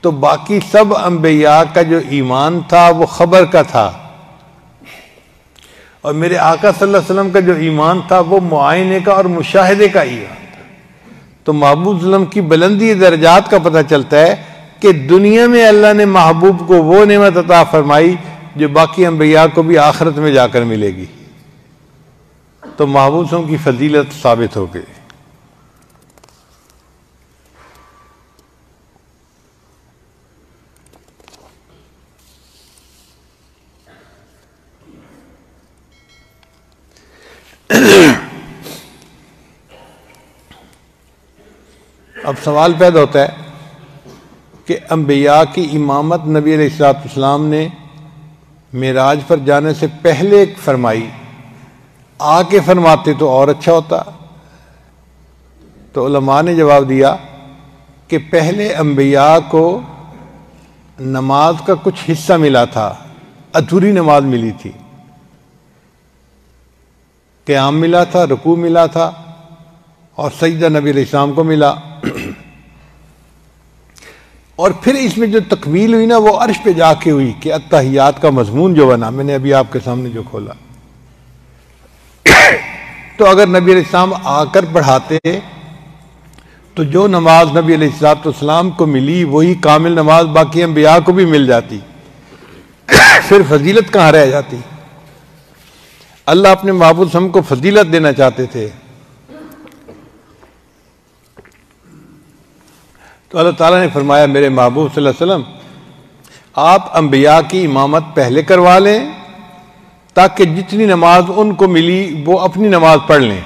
تو باقی سب انبیاء کا جو ایمان تھا وہ خبر کا تھا، اور میرے آقا صلی اللہ علیہ وسلم کا جو ایمان تھا وہ معائنے کا اور مشاہدے کا ایمان تھا۔ تو محبوب صلی اللہ علیہ وسلم کی بلندی درجات کا پتہ چلتا ہے کہ دنیا میں اللہ نے محبوب کو وہ نعمت عطا فرمائی جو باقی انبیاء کو بھی آخرت میں جا کر ملے گی۔ تو محبوب صلی اللہ علیہ وسلم کی فضیلت ثابت ہو گئی۔ اب سوال پیدا ہوتا ہے کہ انبیاء کی امامت نبی علیہ الصلوۃ والسلام نے معراج پر جانے سے پہلے فرمائی، آ کے فرماتے تو اور اچھا ہوتا۔ تو علماء نے جواب دیا کہ پہلے انبیاء کو نماز کا کچھ حصہ ملا تھا، ادھوری نماز ملی تھی، قیام ملا تھا، رکوع ملا تھا، اور سجدہ نبی علیہ السلام کو ملا۔ اور پھر اس میں جو تکمیل ہوئی نا وہ عرش پہ جا کے ہوئی کہ اتحیات کا مضمون جو بنا، میں نے ابھی آپ کے سامنے جو کھولا۔ تو اگر نبی علیہ السلام آ کر پڑھاتے تو جو نماز نبی علیہ الصلوۃ والسلام کو ملی وہی کامل نماز باقی انبیاء کو بھی مل جاتی، پھر فضیلت کہاں رہ جاتی؟ اللہ اپنے محبوب صلی اللہ علیہ وسلم کو فضیلت دینا چاہتے تھے، تو اللہ تعالیٰ نے فرمایا میرے محبوب صلی اللہ علیہ وسلم آپ انبیاء کی امامت پہلے کروا لیں تاکہ جتنی نماز ان کو ملی وہ اپنی نماز پڑھ لیں،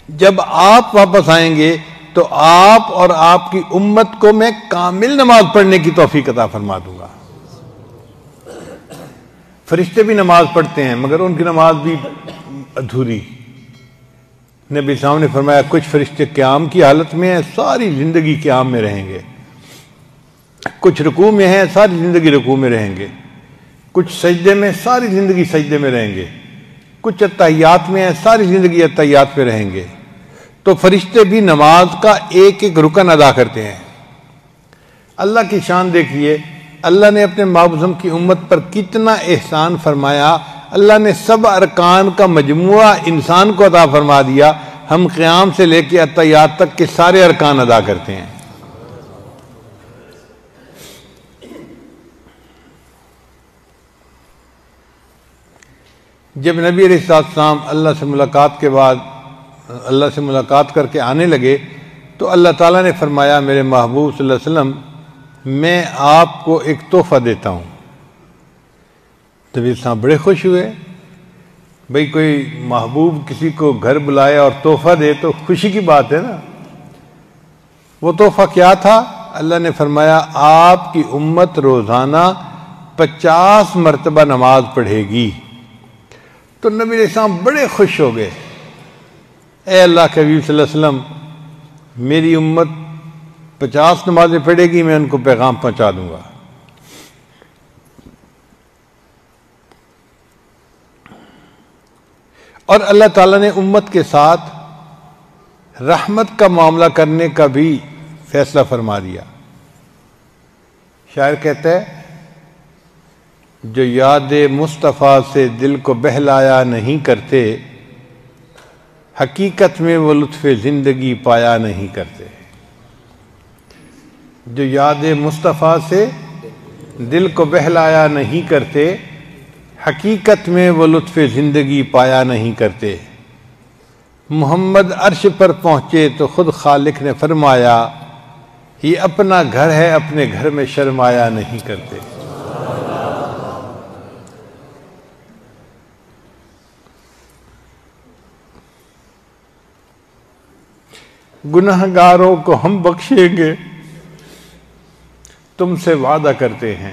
جب آپ واپس آئیں گے تو آپ اور آپ کی امت کو میں کامل نماز پڑھنے کی توفیق عطا فرما دوں گا۔ فرشتے بھی نماز پڑھتے ہیں مگر ان کی نماز بھی ادھوری۔ نبی صاحب نے فرمایا کچھ فرشتے قیام کی حالت میں ہیں، ساری زندگی قیام میں رہیں گے، کچھ رکوع میں ہیں، ساری زندگی رکوع میں رہیں گے، کچھ سجدے میں، ساری زندگی سجدے میں رہیں گے، کچھ اتحیات میں ہیں، ساری زندگی اتحیات میں رہیں گے۔ تو فرشتے بھی نماز کا ایک ایک رکن ادا کرتے ہیں۔ اللہ کی شان دیکھیے، اللہ نے اپنے محبوب کی امت پر کتنا احسان فرمایا، اللہ نے سب ارکان کا مجموعہ انسان کو عطا فرما دیا، ہم قیام سے لے کے اتحیات تک کے سارے ارکان ادا کرتے ہیں۔ جب نبی علیہ السلام اللہ سے ملاقات کے بعد اللہ سے ملاقات کر کے آنے لگے تو اللہ تعالیٰ نے فرمایا میرے محبوب صلی اللہ علیہ وسلم میں آپ کو ایک تحفہ دیتا ہوں۔ نبی صاحب بڑے خوش ہوئے، بھئی کوئی محبوب کسی کو گھر بلائے اور تحفہ دے تو خوشی کی بات ہے نا۔ وہ تحفہ کیا تھا؟ اللہ نے فرمایا آپ کی امت روزانہ 50 مرتبہ نماز پڑھے گی۔ تو نبی علیہ السلام بڑے خوش ہو گئے، اے اللہ کے حبیب صلی اللہ علیہ وسلم میری امت 50 نمازیں پڑھے گی، میں ان کو پیغام پہنچا دوں گا۔ اور اللہ تعالیٰ نے امت کے ساتھ رحمت کا معاملہ کرنے کا بھی فیصلہ فرما دیا۔ شاعر کہتا ہے جو یاد مصطفیٰ سے دل کو بہلایا نہیں کرتے، حقیقت میں وہ لطف زندگی پایا نہیں کرتے۔ جو یاد مصطفیٰ سے دل کو بہلایا نہیں کرتے، حقیقت میں وہ لطف زندگی پایا نہیں کرتے۔ محمد عرش پر پہنچے تو خود خالق نے فرمایا یہ اپنا گھر ہے، اپنے گھر میں شرمایا نہیں کرتے۔ گناہگاروں کو ہم بخشیں گے تم سے وعدہ کرتے ہیں،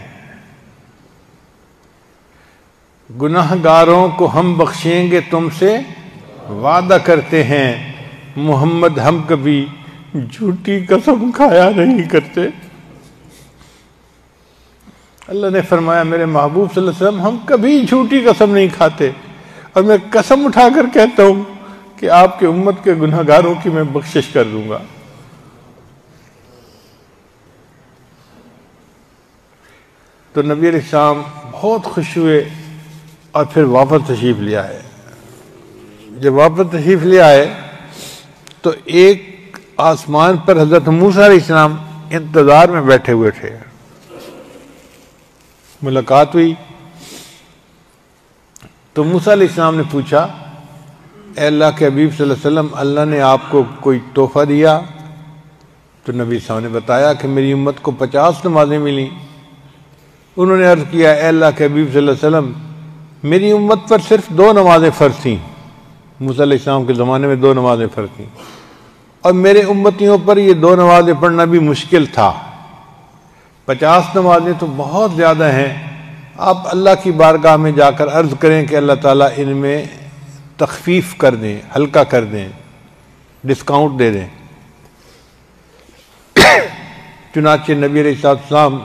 گناہگاروں کو ہم بخشیں گے تم سے وعدہ کرتے ہیں، محمد ہم کبھی جھوٹی قسم کھایا نہیں کرتے۔ اللہ نے فرمایا میرے محبوب صلی اللہ علیہ وسلم ہم کبھی جھوٹی قسم نہیں کھاتے، اور میں قسم اٹھا کر کہتا ہوں کہ آپ کے امت کے گناہگاروں کی میں بخشش کر دوں گا۔ تو نبی علیہ السلام بہت خوش ہوئے اور پھر واپس تشریف لے آئے۔ جب واپس تشریف لے آئے تو ایک آسمان پر حضرت موسیٰ علیہ السلام انتظار میں بیٹھے ہوئے تھے۔ ملاقات ہوئی تو موسیٰ علیہ السلام نے پوچھا، اے اللہ کے حبیب صلی اللہ علیہ وسلم، اللہ نے آپ کو کوئی تحفہ دیا؟ تو نبی صلی اللہ علیہ وسلم نے بتایا کہ میری امت کو 50 نمازیں ملیں۔ انہوں نے عرض کیا، اے اللہ کے حبیب صلی اللہ علیہ وسلم، میری امت پر صرف 2 نمازیں فرض تھیں۔ موسیٰ علیہ السلام کے زمانے میں 2 نمازیں فرض تھیں، اور میرے امتیوں پر یہ 2 نمازیں پڑھنا بھی مشکل تھا۔ 50 نمازیں تو بہت زیادہ ہیں۔ آپ اللہ کی بارگاہ میں جا کر عرض کریں کہ اللہ تعالیٰ ان میں تخفیف کر دیں، ہلکا کر دیں، ڈسکاؤنٹ دے دیں۔ چنانچہ نبی علیہ السلام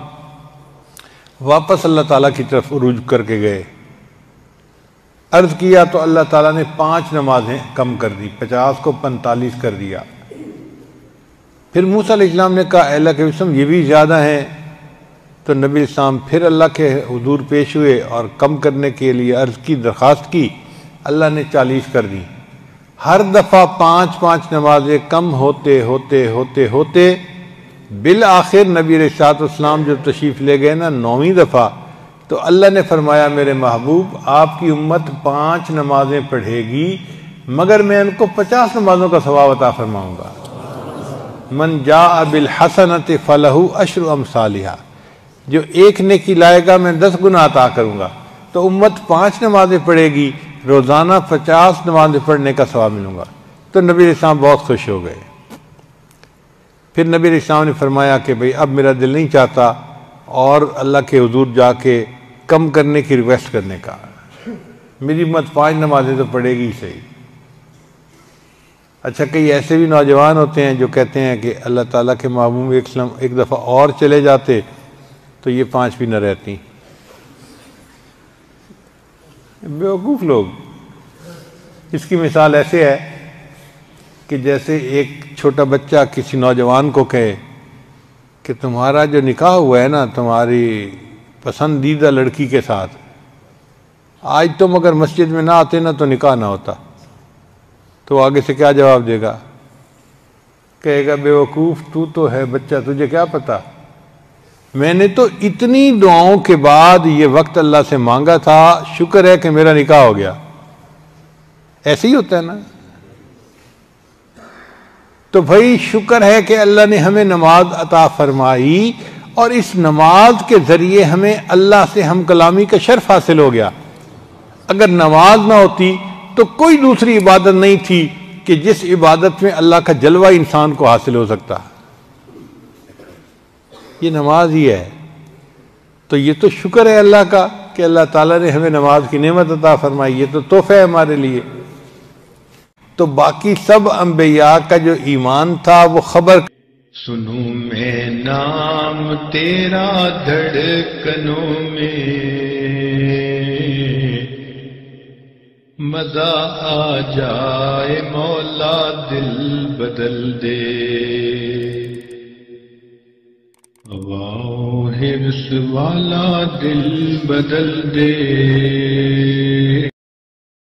واپس اللہ تعالیٰ کی طرف رجوع کر کے گئے، عرض کیا تو اللہ تعالیٰ نے 5 نمازیں کم کر دی، 50 کو 45 کر دیا۔ پھر موسیٰ علیہ السلام نے کہا، اے اللہ کے وسلم، یہ بھی زیادہ ہیں۔ تو نبی علیہ السلام پھر اللہ کے حضور پیش ہوئے اور کم کرنے کے لیے عرض کی، درخواست کی۔ اللہ نے 40 کر دی۔ ہر دفعہ 5 نمازیں کم ہوتے ہوتے ہوتے ہوتے بالآخر نبی علیہ السلام جب تشریف لے گئے نا 9ویں دفعہ، تو اللہ نے فرمایا، میرے محبوب، آپ کی امت 5 نمازیں پڑھے گی، مگر میں ان کو 50 نمازوں کا ثواب عطا فرماؤں گا۔ من جاء بالحسنۃ فلہ عشر امثالھا، جو ایک نیکی لائے گا میں 10 گنا عطا کروں گا۔ تو امت 5 نمازیں پڑھے گی، روزانہ 50 نمازیں پڑھنے کا ثواب ملوں گا۔ تو نبی علیہ السلام بہت خوش ہو گئے۔ پھر نبی علیہ السلام نے فرمایا کہ بھئی اب میرا دل نہیں چاہتا اور اللہ کے حضور جا کے کم کرنے کی ریکویسٹ کرنے کا، میری امت 5 نمازیں تو پڑھے گی صحیح۔ اچھا، کئی ایسے بھی نوجوان ہوتے ہیں جو کہتے ہیں کہ اللہ تعالیٰ کے محبوب ایک دفعہ اور چلے جاتے تو یہ 5 بھی نہ رہتی۔ بیوقوف لوگ۔ اس کی مثال ایسے ہے کہ جیسے ایک چھوٹا بچہ کسی نوجوان کو کہے کہ تمہارا جو نکاح ہوا ہے نا تمہاری پسندیدہ لڑکی کے ساتھ، آج تم اگر مسجد میں نہ آتے نا تو نکاح نہ ہوتا، تو آگے سے کیا جواب دے گا؟ کہے گا، بیوقوف تو ہے بچہ، تجھے کیا پتا، میں نے تو اتنی دعاؤں کے بعد یہ وقت اللہ سے مانگا تھا، شکر ہے کہ میرا نکاح ہو گیا۔ ایسے ہی ہوتا ہے نا۔ تو بھائی شکر ہے کہ اللہ نے ہمیں نماز عطا فرمائی، اور اس نماز کے ذریعے ہمیں اللہ سے ہم کلامی کا شرف حاصل ہو گیا۔ اگر نماز نہ ہوتی تو کوئی دوسری عبادت نہیں تھی کہ جس عبادت میں اللہ کا جلوہ انسان کو حاصل ہو سکتا۔ یہ نماز ہی ہے۔ تو یہ تو شکر ہے اللہ کا کہ اللہ تعالیٰ نے ہمیں نماز کی نعمت عطا فرمائی، یہ تو تحفہ ہے ہمارے لیے۔ تو باقی سب انبیاء کا جو ایمان تھا وہ خبر، سنوں میں نام تیرا دھڑکنوں میں، مزہ آ جائے مولا دل بدل دے، ہوا حرص والا دل بدل دے۔